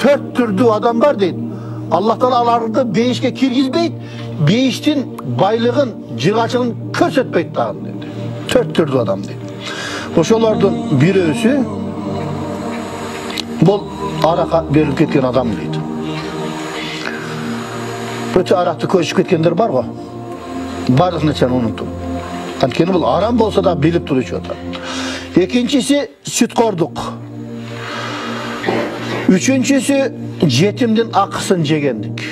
4 türlü adam var deydi. Allah Teala alardı beyişke kirgizbeydi. Beyiştin baylığın, cıgaçılığın körsetbeydi dağın dedi. 4 türlü adam deydi. Oşolardan bir ösü bol araka verilip ketken adam deydi. Öte arakta köşüp ketkenler var mı? Barıqını sen unuttum. Antkeni bu aram bolsa da bilip duruşu otar. İkincisi sütkorduk. Üçüncüsü jetimdin akısın jegendik.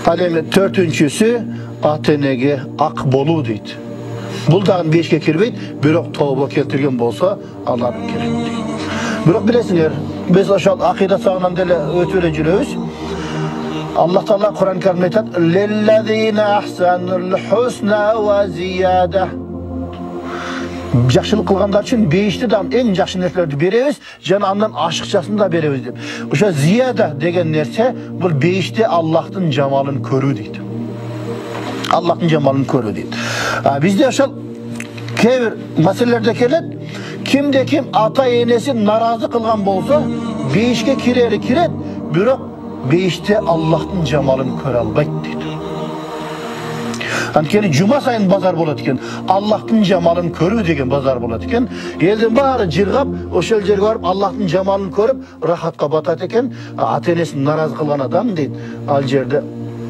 Alemi dördüncüsü atenege ak bolu deydi. Bul dağın beşke kirbeydi, bürok tavba keltirgen bolsa Allah'ın kerem deydi. Bürok bilesiniz, biz aşağı akide sağından dele ötüyle jürüyoruz. Allah Teala Kur'an-ı Kerim'de ayet: "Lellezine ahsanul husna ve ziyade." Жақшылық қылғандар үшін бейіштіден ең жақсы нәрселерді береміз, және андан ашықшасын да береміз деп. Оша зияда деген нәрсе бұл бейіште Аллахтың жамалын көру дейді. Аллахтың жамалын көру дейді. Бізде ошол кейбір мәселелерде келеді, кімде-кім ата-енесін наразы қылған болса, бейішке киреді, бирок бейіште Аллахтың жамалын көре албайды дейді. Анткени жума сайын базар болот экен. Аллахтын жамалын көрүү деген базар болот экен. Элдин баары жыргап, ошол жерге барып Аллахтын жамалын көрүп, рахатка батат экен. Ата-энесин наразы кылган адам дейт, ал жерде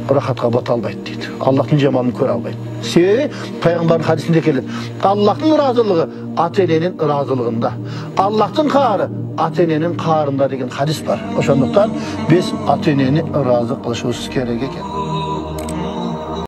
рахатка бата албайт дейт. Аллахтын жамалын көрө албайт. Себеби пайгамбардын хадисинде келет. Аллахтын ыраазылыгы ата-эненин ыраазылыгында. Аллахтын каары ата-эненин каарында деген хадис бар. Ошондуктан биз ата-энени ыраазы кылышыбыз керек экен.